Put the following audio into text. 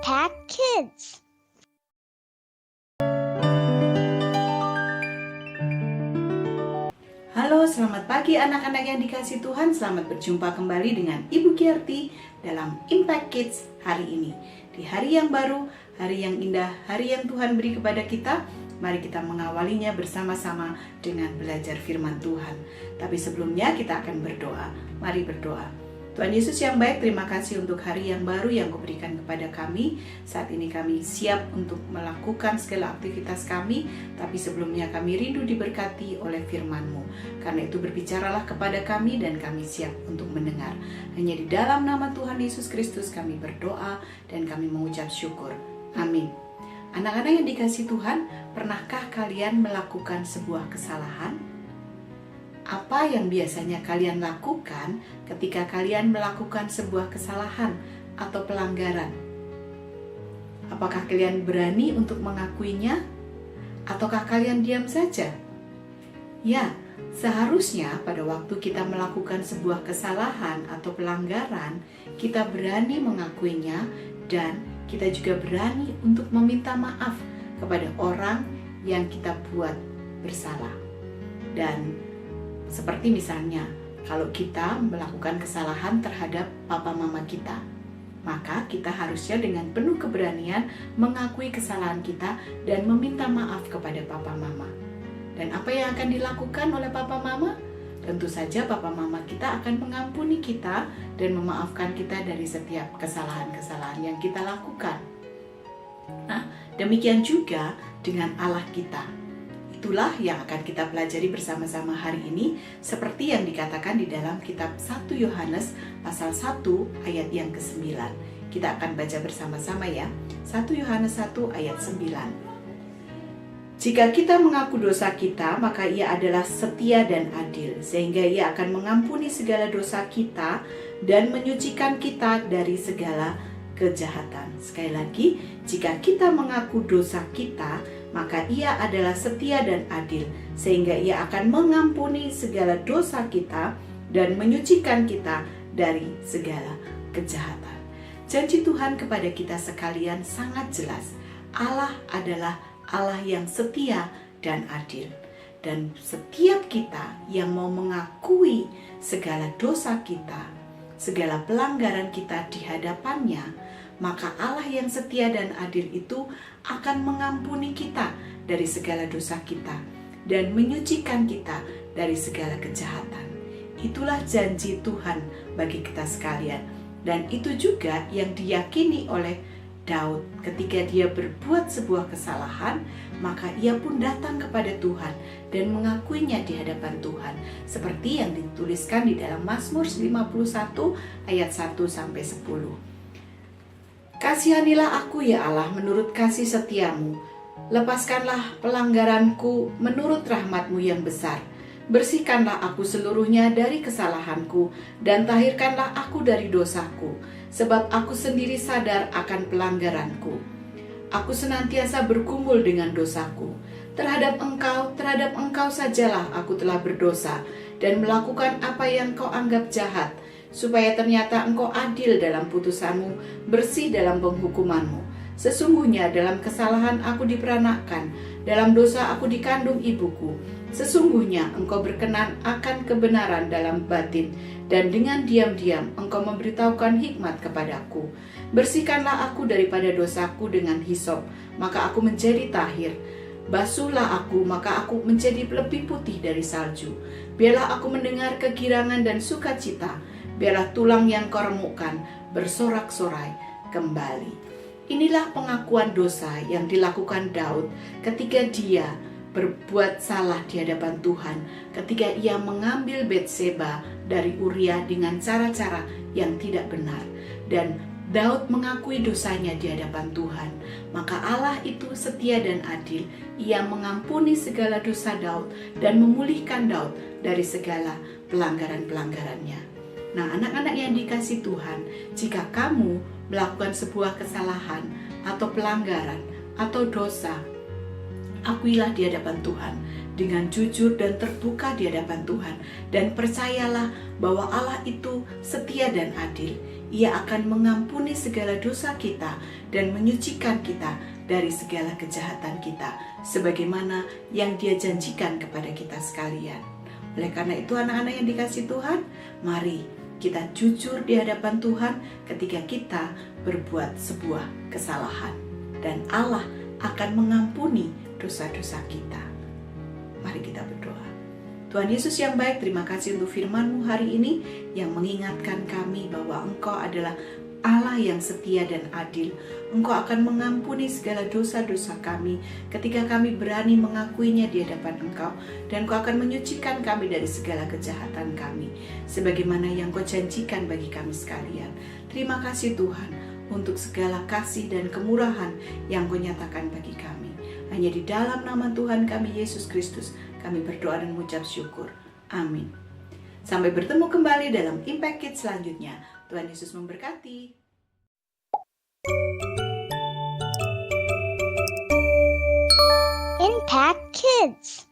Impact Kids. Halo, selamat pagi anak-anak yang dikasihi Tuhan. Selamat berjumpa kembali dengan Ibu Kiarti dalam Impact Kids hari ini. Di hari yang baru, hari yang indah, hari yang Tuhan beri kepada kita, mari kita mengawalinya bersama-sama dengan belajar firman Tuhan. Tapi sebelumnya kita akan berdoa. Mari berdoa. Tuhan Yesus yang baik, terima kasih untuk hari yang baru yang Kau berikan kepada kami. Saat ini kami siap untuk melakukan segala aktivitas kami, tapi sebelumnya kami rindu diberkati oleh firman-Mu. Karena itu berbicaralah kepada kami dan kami siap untuk mendengar. Hanya di dalam nama Tuhan Yesus Kristus kami berdoa dan kami mengucap syukur. Amin. Anak-anak yang dikasihi Tuhan, pernahkah kalian melakukan sebuah kesalahan? Apa yang biasanya kalian lakukan ketika kalian melakukan sebuah kesalahan atau pelanggaran? Apakah kalian berani untuk mengakuinya? Ataukah kalian diam saja? Ya, seharusnya pada waktu kita melakukan sebuah kesalahan atau pelanggaran, kita berani mengakuinya dan kita juga berani untuk meminta maaf kepada orang yang kita buat bersalah. Dan seperti misalnya, kalau kita melakukan kesalahan terhadap papa mama kita, maka kita harusnya dengan penuh keberanian mengakui kesalahan kita dan meminta maaf kepada papa mama. Dan apa yang akan dilakukan oleh papa mama? Tentu saja papa mama kita akan mengampuni kita dan memaafkan kita dari setiap kesalahan-kesalahan yang kita lakukan. Nah, demikian juga dengan Allah kita. Itulah yang akan kita pelajari bersama-sama hari ini, seperti yang dikatakan di dalam kitab 1 Yohanes pasal 1 ayat yang ke-9. Kita akan baca bersama-sama ya. 1 Yohanes 1 ayat 9. Jika kita mengaku dosa kita, maka Ia adalah setia dan adil, sehingga Ia akan mengampuni segala dosa kita dan menyucikan kita dari segala kejahatan. Sekali lagi, jika kita mengaku dosa kita, maka Ia adalah setia dan adil, sehingga Ia akan mengampuni segala dosa kita dan menyucikan kita dari segala kejahatan. Janji Tuhan kepada kita sekalian sangat jelas. Allah adalah Allah yang setia dan adil. Dan setiap kita yang mau mengakui segala dosa kita, segala pelanggaran kita di hadapannya, maka Allah yang setia dan adil itu akan mengampuni kita dari segala dosa kita dan menyucikan kita dari segala kejahatan. Itulah janji Tuhan bagi kita sekalian. Dan itu juga yang diyakini oleh Daud ketika dia berbuat sebuah kesalahan, maka ia pun datang kepada Tuhan dan mengakuinya di hadapan Tuhan. Seperti yang dituliskan di dalam Mazmur 51 ayat 1-10. Kasihanilah aku ya Allah menurut kasih setiamu. Lepaskanlah pelanggaranku menurut rahmatmu yang besar. Bersihkanlah aku seluruhnya dari kesalahanku dan tahirkanlah aku dari dosaku. Sebab aku sendiri sadar akan pelanggaranku. Aku senantiasa bergumul dengan dosaku. Terhadap engkau sajalah aku telah berdosa dan melakukan apa yang kau anggap jahat, supaya ternyata engkau adil dalam putusanmu, bersih dalam penghukumanmu. Sesungguhnya dalam kesalahan aku diperanakkan, dalam dosa aku dikandung ibuku. Sesungguhnya engkau berkenan akan kebenaran dalam batin, dan dengan diam-diam engkau memberitahukan hikmat kepadaku. Bersihkanlah aku daripada dosaku dengan hisop, maka aku menjadi tahir. Basuhlah aku, maka aku menjadi lebih putih dari salju. Biarlah aku mendengar kegirangan dan sukacita. Biarlah tulang yang kau remukkan bersorak-sorai kembali. Inilah pengakuan dosa yang dilakukan Daud ketika dia berbuat salah di hadapan Tuhan, ketika ia mengambil Betseba dari Uria dengan cara-cara yang tidak benar. Dan Daud mengakui dosanya di hadapan Tuhan. Maka Allah itu setia dan adil. Ia mengampuni segala dosa Daud dan memulihkan Daud dari segala pelanggaran-pelanggarannya. Nah, anak-anak yang dikasihi Tuhan, jika kamu melakukan sebuah kesalahan atau pelanggaran atau dosa, akuilah di hadapan Tuhan dengan jujur dan terbuka di hadapan Tuhan, dan percayalah bahwa Allah itu setia dan adil. Ia akan mengampuni segala dosa kita dan menyucikan kita dari segala kejahatan kita, sebagaimana yang Dia janjikan kepada kita sekalian. Oleh karena itu, anak-anak yang dikasihi Tuhan, mari kita jujur di hadapan Tuhan ketika kita berbuat sebuah kesalahan, dan Allah akan mengampuni dosa-dosa kita. Mari kita berdoa. Tuhan Yesus yang baik, terima kasih untuk firman-Mu hari ini yang mengingatkan kami bahwa Engkau adalah Allah yang setia dan adil. Engkau akan mengampuni segala dosa-dosa kami ketika kami berani mengakuinya di hadapan Engkau, dan Engkau akan menyucikan kami dari segala kejahatan kami, sebagaimana yang Engkau janjikan bagi kami sekalian. Terima kasih Tuhan untuk segala kasih dan kemurahan yang Engkau nyatakan bagi kami. Hanya di dalam nama Tuhan kami Yesus Kristus kami berdoa dan mengucap syukur. Amin. Sampai bertemu kembali dalam Impact Kids selanjutnya. Tuhan Yesus memberkati. Impact Kids.